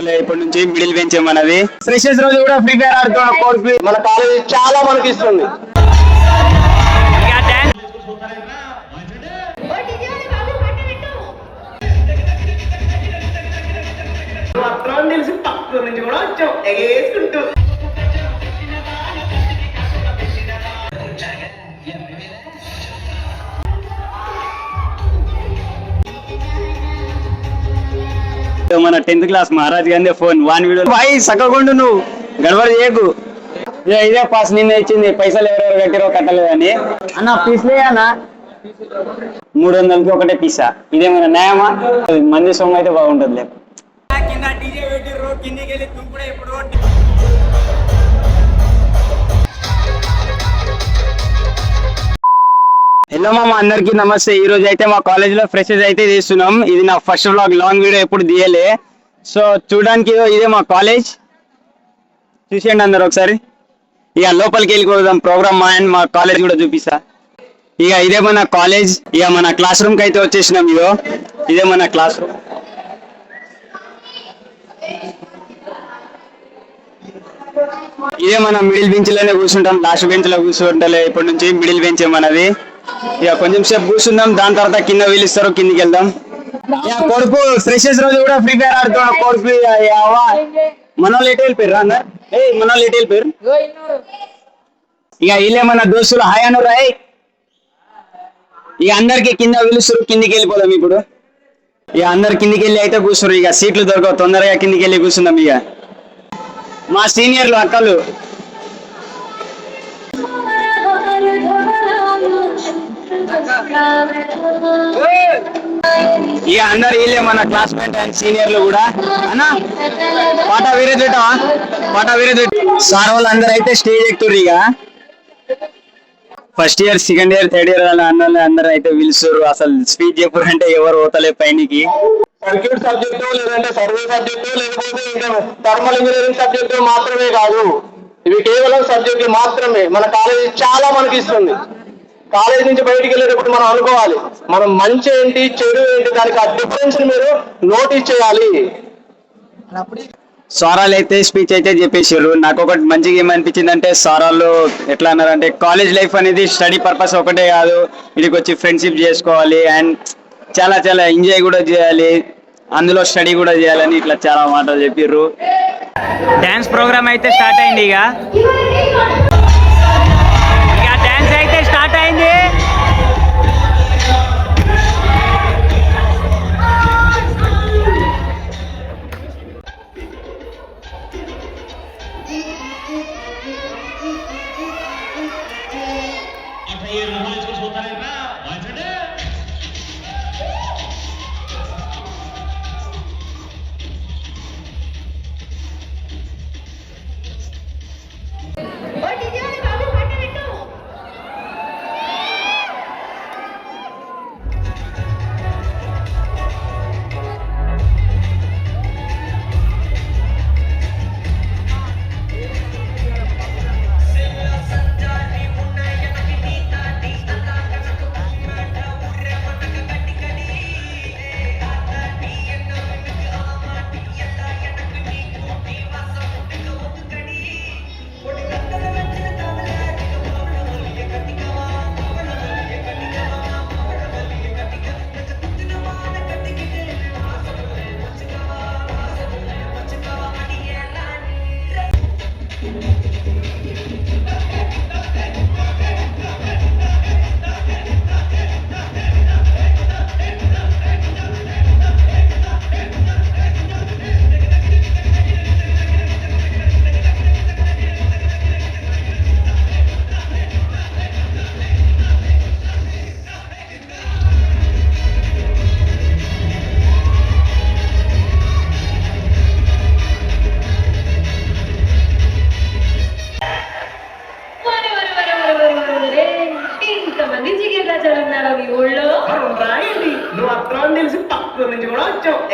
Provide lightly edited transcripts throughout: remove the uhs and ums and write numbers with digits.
చూసుకుంటలే ఇప్పటి నుంచి middle bench మనది. ఫ్రెషర్స్ రోజు కూడా ఫ్రీ ఫైర్ ఆడుతున్నాం. కోర్స్ మన కాలేజ్ చాలా మనకి ఇస్తుంది. తెలిసి పక్క నుంచి కూడా వచ్చాం ఎగేసుకుంటూ. మన 10th class Maharaj Gandhi phone వాన్ వీడియో బాయ్ సక్కకుండా నువ్వు గడబడి చేయకు. ఇదే పాస్ నిన్న ఇచ్చింది, పైసలు ఎవరెవరు కట్టిరో కట్టలేదని. అన్న పీస్లే అన్న 300కి ఒకటే పీసా. ఇదేమైనా న్యాయమా? మంది సొమ్ము అయితే బాగుంటుంది. హలో మామ, అందరికి నమస్తే. ఈ రోజు అయితే మా కాలేజ్ లో ఫ్రెషర్స్ అయితే చేస్తున్నాం. ఇది నా ఫస్ట్ వ్లాగ్, లాంగ్ వీడియో ఎప్పుడు తీయలే. సో చూడడానికి ఇదే మా కాలేజ్, చూసేయండి అందరు ఒకసారి. ఇక లోపలికి వెళ్ళిపోదాం, ప్రోగ్రామ్ మా కాలేజ్ కూడా చూపిస్తా. ఇక ఇదే మన కాలేజ్. ఇక మన క్లాస్ రూమ్ కి అయితే వచ్చేసినాం. ఇదే మన క్లాస్ రూమ్. ఇదే మన మిడిల్ బెంచ్ లోనే కూర్చుంటాం, లాస్ట్ బెంచ్ లో కూర్చుంటలే ఇప్పటి నుంచి. మిడిల్ బెంచ్ మనది. ఇక కొంచెం సేపు కూర్చుందాం, దాని తర్వాత కింద వీలుస్తారు, కిందికి వెళ్దాం. కొడుకు ఫ్రెషర్స్ రోజు కూడా ఫ్రీ ఫైర్ ఆడుతున్నాం. కొడుకు మన వాళ్ళు ఎటు వెళ్ళిపోయారు అన్నారు, మన వాళ్ళు ఎటు వెళ్ళిపోయారు. ఇక వీళ్ళే మన దోస్తులు, హాయ్ అను రాయ్. ఇక అందరికి కింద పిలుస్తారు, కిందికి వెళ్ళిపోదాం ఇప్పుడు. ఇక అందరు కిందికి వెళ్ళి అయితే కూర్చున్నారు. ఇక సీట్లు దొరకవు, తొందరగా కిందికి వెళ్ళి కూర్చుందాం. ఇక మా సీనియర్లు అక్కలు. ఇక అందరు వీళ్ళే మన క్లాస్మేట్ అండ్ సీనియర్లు కూడా. అన్న పాట వేరే పెట్టవా, పాట వేరే పెట్టి. సార్ వాళ్ళు అందరు అయితే స్టేజ్ ఎక్కుతారు. ఇక first year, second year, third year అందరూ అయితే పిలుస్తారు. అసలు స్పీచ్ చెప్పారంటే ఎవరు పోతలే పైనకి. సర్క్యూట్ సబ్జెక్టు, లేదంటే సర్వే సబ్జెక్టు, లేకపోతే ఇంకా థర్మల్ ఇంజనీరింగ్ సబ్జెక్టు మాత్రమే కాదు, ఇవి కేవలం సబ్జెక్టులు మాత్రమే. మన కాలేజ్ చాలా మనకి ఇస్తుంది. కాలేజ్ నుంచి బయటికి వెళ్ళేటప్పుడు మనం అనుకోవాలి, మనం మంచి ఏంటి, చెడు ఏంటి, దానికి ఆ డిఫరెన్స్ మీరు నోటీస్ చేయాలి. సారాలు అయితే స్పీచ్ అయితే చెప్పేసారు. నాకు ఒకటి మంచిగా ఏమనిపించింది అంటే, సారాలు ఎట్లా అన్నారంటే, కాలేజ్ లైఫ్ అనేది స్టడీ పర్పస్ ఒకటే కాదు, ఇక్కడికి వచ్చి ఫ్రెండ్షిప్ చేసుకోవాలి అండ్ చాలా చాలా ఎంజాయ్ కూడా చేయాలి, అందులో స్టడీ కూడా చేయాలని ఇట్లా చాలా మాటలు చెప్పిర్రు. డాన్స్ ప్రోగ్రామ్ అయితే స్టార్ట్ అయింది. ఇక డాన్స్ అయితే స్టార్ట్ అయింది.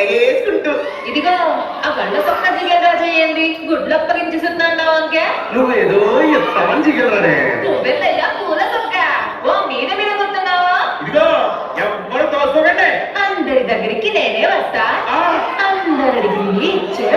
ఎగేసుకుంటూ ఇదిగో ఆ గండ సొక్క జిగేగా చేయండి గుడ్లు అప్పగించేస్తున్నావు అంకే నువ్వేదో ఎత్తమని జిగలనే నువ్వెల్లయ్యా పూల సొక్క ఓ మీద మీద కొడుతున్నావా ఇదిగో ఎవ్వరు తోసుకోకండి అందరి దగ్గరికి నేనే వస్తా అందరికి ఇచ్చే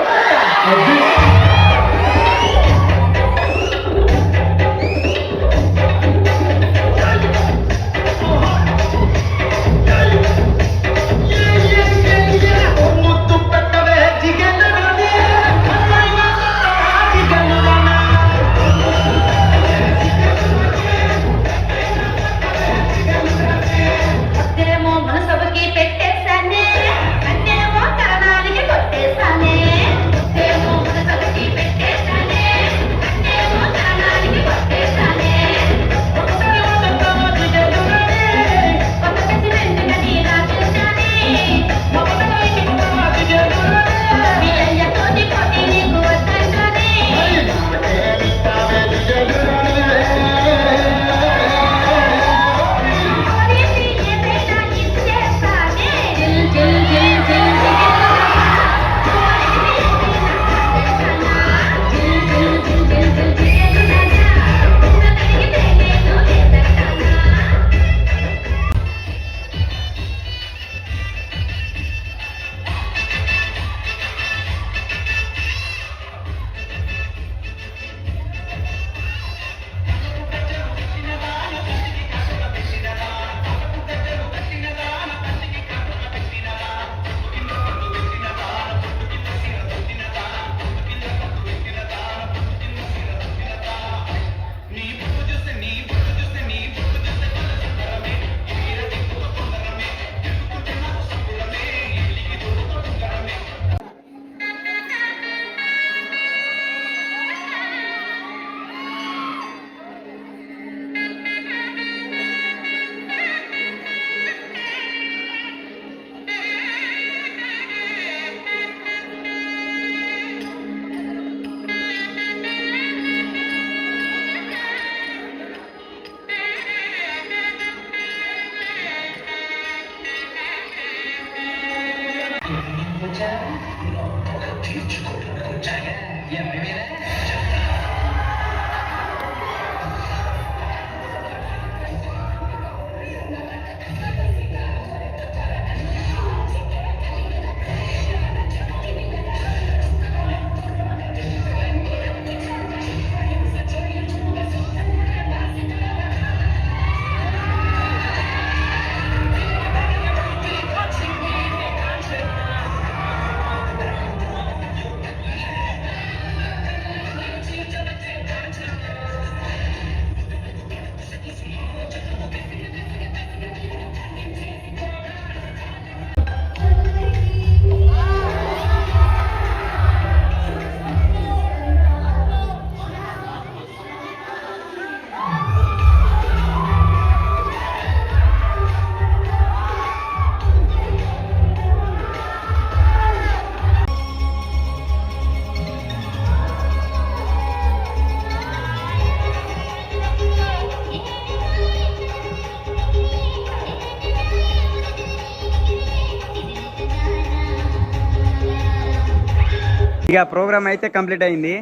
ఇక ప్రోగ్రామ్ అయితే కంప్లీట్ అయింది.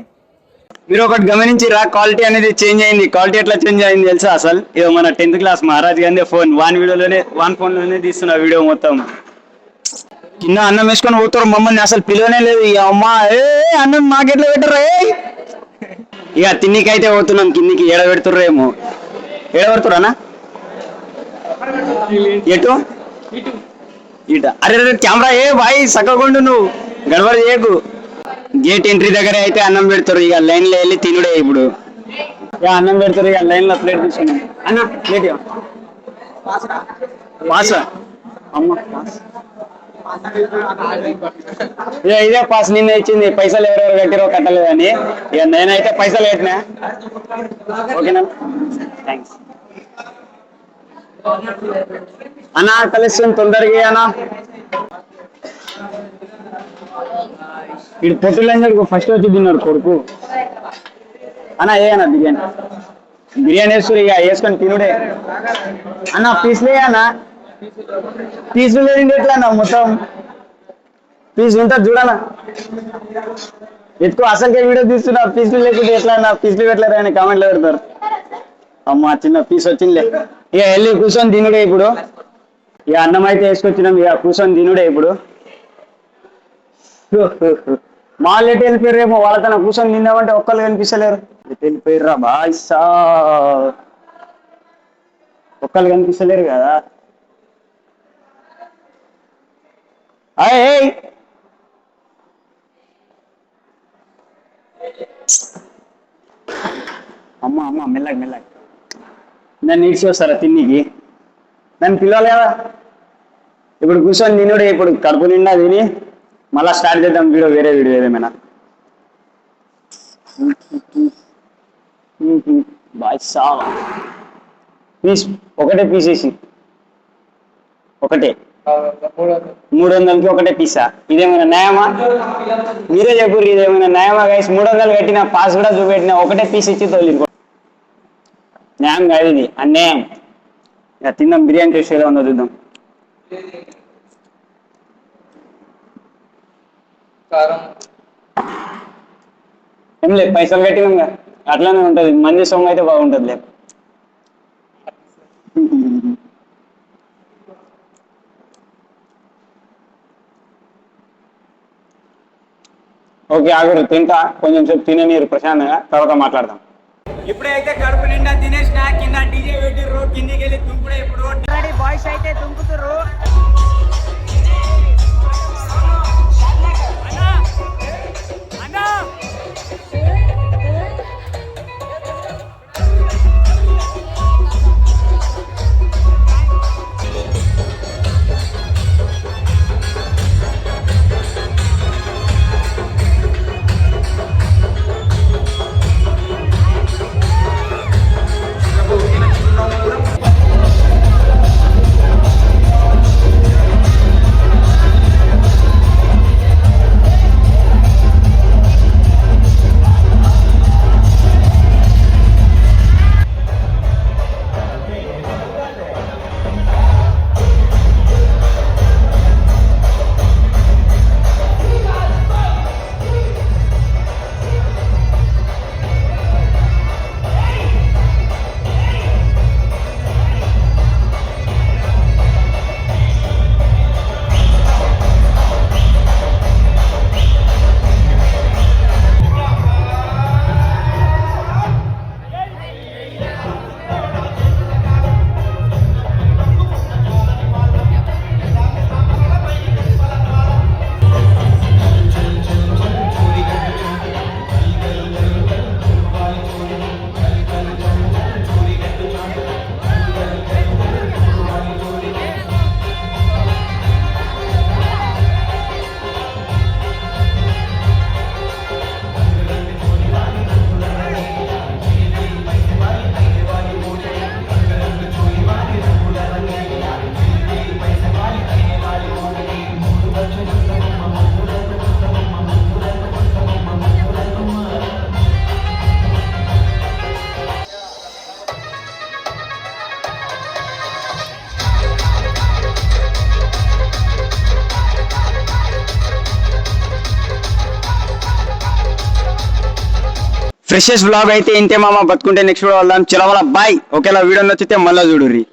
మీరు ఒకటి గమనించిరా, క్వాలిటీ అనేది చేంజ్ అయింది. క్వాలిటీ ఎట్లా చేంజ్ అయింది తెలుసా? అసలు ఇదో మన 10th class Maharaj Gandhi phone one phone లోనే తీస్తున్న వీడియో మొత్తం. కింద అన్నం వేసుకొని పోతారు, మమ్మల్ని అసలు పిలవనే లేదు. ఇక అమ్మా అన్నం మాకెట్లా పెట్టరు. ఇక తిన్నికైతే పోతున్నాం కిందికి. ఏడ పెడుతుర్రేమో, ఏడ పెడుతురానా? ఎటు ఇట? అరే కెమెరా బాయ్ సక్కకుండా నువ్వు గడబడి చేయకు. గేట్ ఎంట్రీ దగ్గర అయితే అన్నం పెడతారు. ఇక లైన్ లో వెళ్ళి తినుడే. ఇప్పుడు ఇక అన్నం పెడతారు. ఇక లైన్ లో ప్లేట్ తీసుకున్నాం. అన్న ప్లేట్ పాస్ అమ్మ పాస్. ఇదే పాస్ నిన్న ఇచ్చింది. పైసలు ఎవరెవరు కట్టిరో కట్టలేదని. ఇక నేనైతే పైసలు కట్టినా. ఓకేనా, థ్యాంక్స్ అన్న. కలెక్షన్ తొందరగా అన్న. ఇటు పొట్టులంజడు ఫస్ట్ వచ్చి తిన్నారు కొడుకు. అన్న అన్న బిర్యానీ వేసుకుని ఇక వేసుకొని తినుడే అన్న. పీస్లే అన్న, పీసులు లేదు ఎట్లా అన్న? మొత్తం పీస్ ఉంటుంది చూడన్నా. ఎక్కువ అసలుకే వీడియో తీస్తున్నా, పీసులు లేకుంటే ఎట్లా అన్న? పీసులు పెట్టలేరు అని కామెంట్లో పెడతారు. అమ్మ చిన్న పీస్ వచ్చిందిలే. ఇక వెళ్ళి కూర్చొని తినుడే ఇప్పుడు. ఇక అన్నం అయితే వేసుకొచ్చినాం. ఇక కూర్చొని తినుడే ఇప్పుడు. మా ఎటు వెళ్ళిపోయారేమో, వాళ్ళతో కూర్చొని తిందామంటే ఒక్కళ్ళు కనిపిస్తలేరు. ఎటు వెళ్ళిపోయారా బాయ్సా? ఒక్కళ్ళు కనిపిస్తలేరు కదా. అయ్యి అమ్మ అమ్మ మెల్లగా మెల్లగా నన్ను ఇడిచి వస్తారా తిన్నికి? నన్ను పిలవాలి కదా. ఇప్పుడు కూర్చొని తినుడే. ఇప్పుడు కడుపు నిండా తిని మళ్ళా స్టార్ట్ చేద్దాం వీడియో, వేరే వీడియో ఏదేమైనా. బాయ్సా పీస్ ఒకటే పీస్ వేసి ఒకటే 300కి ఒకటే పీసా? ఇదేమైనా న్యాయమా? మీరే చెప్పుర్రు, ఇదేమైనా న్యాయమా గైస్? 300 కట్టిన పాస్ కూడా చూపెట్టిన ఒకటే పీస్ ఇచ్చి తోలింది. న్యాయం కాదు ఇది, అన్యాయం. ఇక తిందాం. బిర్యానీ టేస్ట్ ఎలా ఉందో చూద్దాం. ఏం లేదు, పైసలు కట్టినాం అట్లానే ఉంటది. మంది సొమ్ము అయితే బాగుంటది. లేదు ఓకే ఆగురు, తింటా. కొంచెం సేపు తిననీరు ప్రశాంతంగా, తర్వాత మాట్లాడదాం. ఇప్పుడైతే కడుపు నిండా తినేసిన. కింద డీజే పెట్టిర్రు, కిందికి వెళ్ళి తుంపుడే. ఇప్పుడు బాయ్స్ అయితే తుంపుతుర్రు. ఫ్రెషెస్ బ్లాగ్ అయితే ఇంతే మామ, బతుకుంటే నెక్స్ట్ వీడియో వెళ్దాం. చలో బాయ్. ఒకేలా వీడియో నచ్చితే మళ్ళీ చూడుర్రి.